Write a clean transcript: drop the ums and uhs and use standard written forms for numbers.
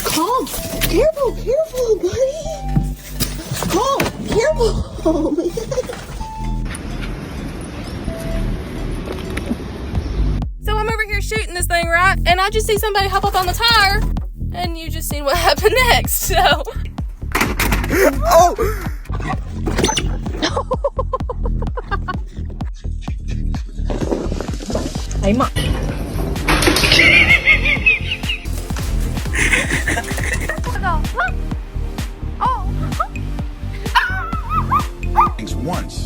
Calm. Careful, buddy. Calm. Careful. Oh, man. So I'm over here shooting this thing, right? And I just see somebody hop up on the tire, and you just seen what happened next, so. Oh! Hey, Mom. Once.